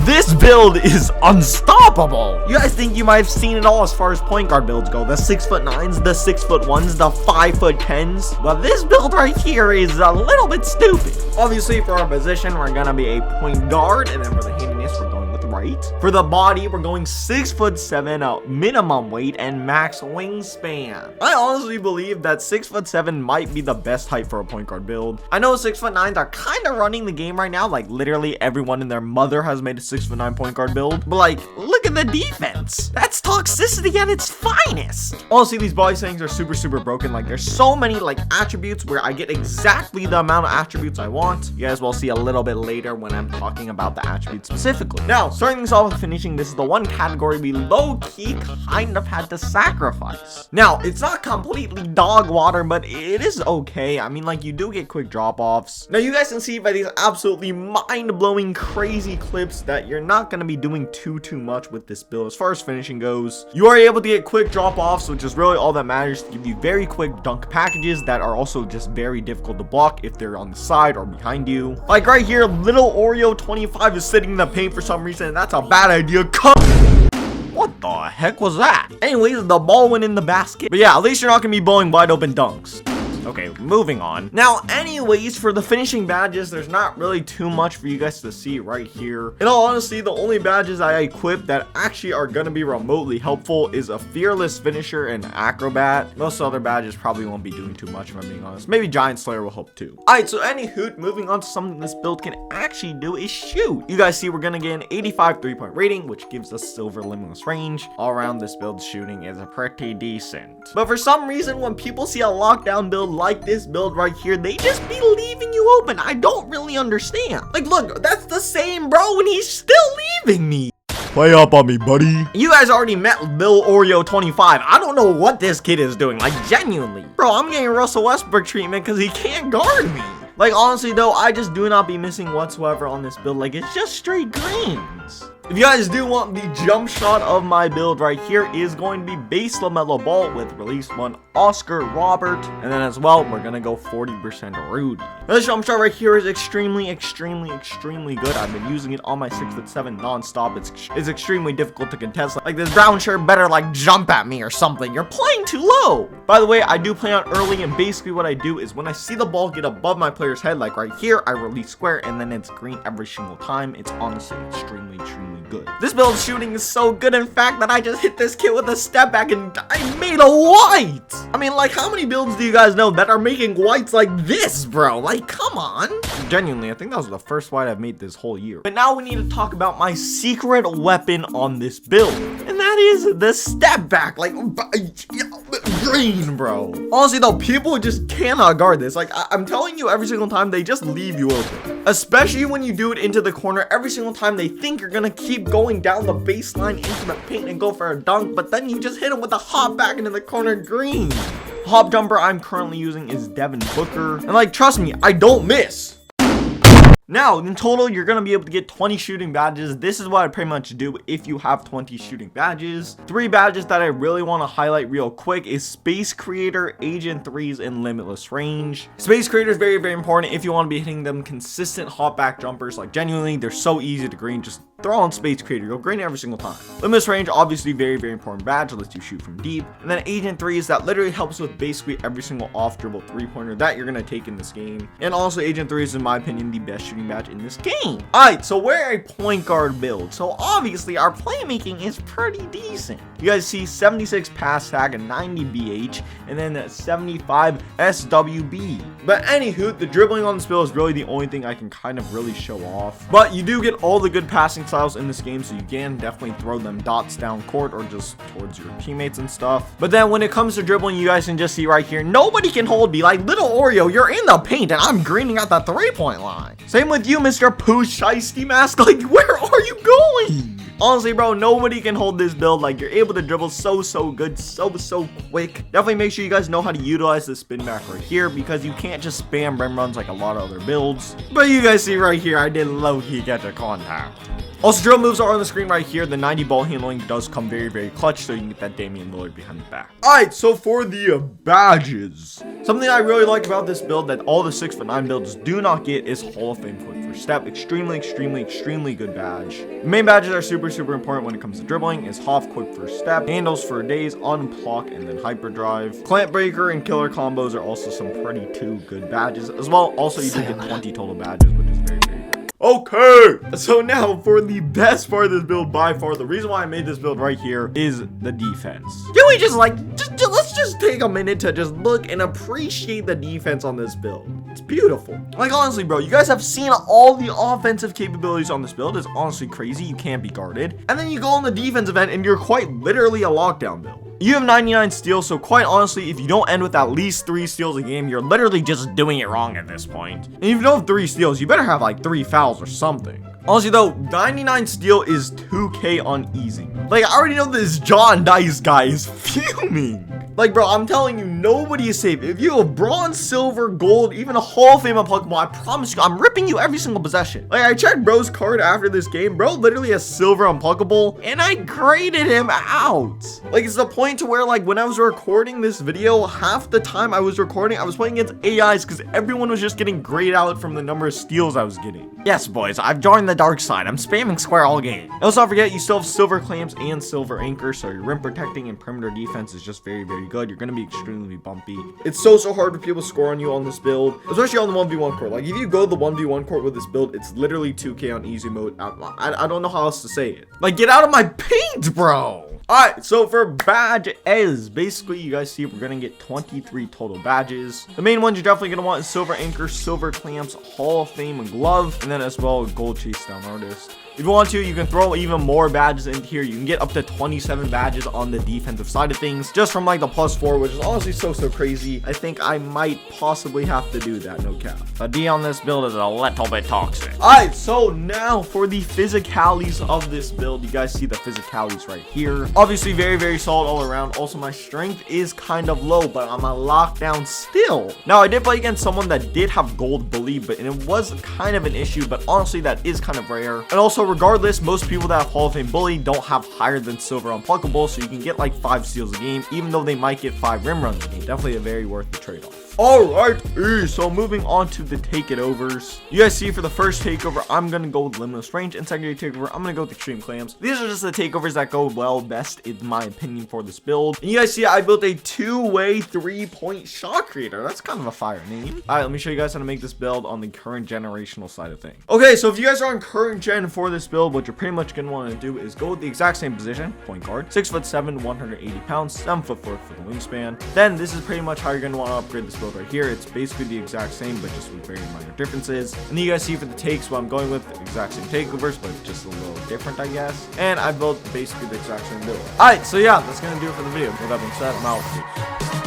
this build is unstoppable. You guys think you might have seen it all as far as point guard builds go. The 6'9s, the 6'1s, the 5'10s. But this build right here is a little bit stupid. Obviously, for our position, we're gonna be a point guard, and then for the handiness, we're going with right. For the body, we're going 6'7", minimum weight and max wingspan. I honestly believe that 6'7" might be the best height for a point guard build. I know 6'9s are kind of running the game right now. Like literally everyone and their mother has made a 6'9" point guard build. But like, look at the defense. That's toxicity at its finest. Honestly, these body settings are super broken. Like there's so many like attributes where I get exactly the amount of attributes I want. You guys will see a little bit later when I'm talking about the attributes specifically. Now, starting things off with finishing, this is the one category we low-key kind of had to sacrifice. Now, it's not completely dog water, but it is okay. I mean, like, you do get quick drop-offs. Now, you guys can see by these absolutely mind-blowing, crazy clips that you're not going to be doing too much with this build. As far as finishing goes, you are able to get quick drop-offs, which is really all that matters, to give you very quick dunk packages that are also just very difficult to block if they're on the side or behind you. Like right here, little Oreo 25 is sitting in the paint for some reason, and that's a bad idea. What the heck was that? Anyways, the ball went in the basket. But yeah, at least you're not gonna be blowing wide open dunks. Okay, moving on. Now, anyways, for the finishing badges, there's not really too much for you guys to see right here. In all honesty, the only badges I equip that actually are gonna be remotely helpful is a fearless finisher and acrobat. Most other badges probably won't be doing too much, if I'm being honest. Maybe giant slayer will help too. Alright, so anywho, moving on to something this build can actually do is shoot. You guys see we're gonna get an 85 3-point rating, which gives us silver limitless range. All around, this build's shooting is pretty decent. But for some reason, when people see a lockdown build like this build right here, they just be leaving you open. I don't really understand. Like, look, that's the same bro, and he's still leaving me. Play up on me, buddy. You guys already met Lil Oreo 25. I don't know what this kid is doing, like, genuinely. Bro, I'm getting Russell Westbrook treatment because he can't guard me. Like, honestly, though, I just do not be missing whatsoever on this build. Like, it's just straight greens. If you guys do want the jump shot of my build right here, is going to be base LaMelo Ball with release 1 Oscar Robert, and then as well we're gonna go 40% Rudy. Now, this jump shot right here is extremely good. I've been using it on my 6'7" non-stop. It's extremely difficult to contest. Like this brown shirt better like jump at me or something. You're playing too low. By the way, I do play on early, and basically what I do is when I see the ball get above my player's head, like right here, I release square and then it's green every single time. It's honestly extremely good. This build shooting is so good, in fact, that I just hit this kid with a step back and I made a white. I mean, like, how many builds do you guys know that are making whites like this, bro? Like, come on. Genuinely, I think that was the first white I've made this whole year. But now we need to talk about my secret weapon on this build, and that is the step back. Like, green, bro. Honestly, though, people just cannot guard this. Like, I'm telling you, every single time they just leave you open. Especially when you do it into the corner. Every single time they think you're gonna keep going down the baseline into the paint and go for a dunk, but then you just hit him with a hop back into the corner green. Hop jumper I'm currently using is Devin Booker, and like, trust me, I don't miss. Now, in total, you're going to be able to get 20 shooting badges. This is what I pretty much do if you have 20 shooting badges. 3 badges that I really want to highlight real quick is Space Creator, Agent 3s, and Limitless Range. Space Creator is very important if you want to be hitting them consistent hop back jumpers. Like, genuinely, they're so easy to green. Just throw on Space Creator. You'll green every single time. Limitless Range, obviously very important badge. It lets you shoot from deep. And then Agent 3s, that literally helps with basically every single off-dribble 3-pointer that you're going to take in this game. And also, Agent 3s, in my opinion, the best shooting badge in this game. Alright, so we're a point guard build. So obviously, our playmaking is pretty decent. You guys see 76 pass tag and 90 BH, and then 75 SWB. But anywho, the dribbling on this build is really the only thing I can kind of really show off. But you do get all the good passing styles in this game, so you can definitely throw them dots down court or just towards your teammates and stuff. But then when it comes to dribbling, you guys can just see right here, nobody can hold me. Like, little Oreo, you're in the paint and I'm greening at the 3-point line. Same with you, Mr. Pooh Shiesty Mask. Like, where are you going? Honestly, bro, nobody can hold this build. Like, you're able to dribble so good, so quick. Definitely make sure you guys know how to utilize the spin back right here, because you can't just spam rim runs like a lot of other builds. But you guys see right here, I did low-key get to contact. Also, drill moves are on the screen right here. The 90 ball handling does come very clutch, so you can get that Damian Lillard behind the back. Alright, so for the badges, something I really like about this build that all the 6'9" builds do not get is Hall of Fame quick first step. Extremely good badge. The main badges are super important when it comes to dribbling is Hoff quick first step, handles for days, unblock, and then hyperdrive. Clamp breaker and killer combos are also some pretty good badges as well. Also, you do get 20 total badges, which is very good. Okay, so now for the best part of this build by far, the reason why I made this build right here is the defense. Can we let's just take a minute to just look and appreciate the defense on this build. It's beautiful. Like, honestly, bro, you guys have seen all the offensive capabilities on this build. It's honestly crazy. You can't be guarded. And then you go on the defense event and you're quite literally a lockdown build. You have 99 steals, so quite honestly, if you don't end with at least 3 steals a game, you're literally just doing it wrong at this point. And if you don't have 3 steals, you better have like 3 fouls or something. Honestly though, 99 steal is 2K on easy. Like, I already know this John Dice guy is fuming. Like, bro, I'm telling you, nobody is safe. If you have bronze, silver, gold, even a Hall of Fame unpluckable, I promise you, I'm ripping you every single possession. Like, I checked bro's card after this game. Bro literally has silver unpluckable, and I graded him out. Like, it's the point to where, like, when I was recording this video, half the time I was recording, I was playing against AIs because everyone was just getting grayed out from the number of steals I was getting. Yes, boys, I've joined the dark side. I'm spamming square all game. And let's not forget, you still have silver clamps and silver anchor, so your rim protecting and perimeter defense is just very good. You're gonna be extremely bumpy. It's so hard for people to score on you on this build, especially on the 1v1 court. Like, if you go to the 1v1 court with this build, it's literally 2K on easy mode. I don't know how else to say it. Like, get out of my paint, bro. Alright, so for badges, basically you guys see we're gonna get 23 total badges. The main ones you're definitely gonna want is silver anchor, silver clamps, Hall of Fame glove, and then as well gold chase down artist. If you want to, you can throw even more badges in here. You can get up to 27 badges on the defensive side of things, just from like the +4, which is honestly so crazy. I think I might possibly have to do that, no cap. The D on this build is a little bit toxic. Alright, so now for the physicalities of this build, you guys see the physicalities right here. Obviously very solid all around. Also, my strength is kind of low, but I'm a lockdown still. Now, I did play against someone that did have gold bully, but it was kind of an issue, but honestly that is kind of rare. And also, regardless, most people that have Hall of Fame bully don't have higher than silver unpluckable, so you can get like 5 steals a game, even though they might get 5 rim runs a game. Definitely a very worth the trade-off. Alright, so moving on to the takeovers. You guys see for the first takeover, I'm gonna go with limitless range, and secondary takeover, I'm gonna go with extreme clamps. These are just the takeovers that go well best in my opinion for this build. And you guys see I built a 2-way 3-point shot creator. That's kind of a fire name. Alright, let me show you guys how to make this build on the current generational side of things. Okay, so if you guys are on current gen for this build, what you're pretty much gonna want to do is go with the exact same position, point guard, 6'7", 180 pounds, 7'4" for the wingspan. Then this is pretty much how you're gonna want to upgrade this build right here. It's basically the exact same, but just with very minor differences. And then you guys see for the takes, what I'm going with the exact same takeovers, but just a little different, I guess. And I built basically the exact same build. Alright, so yeah, that's gonna do it for the video. With that being said, I'm out.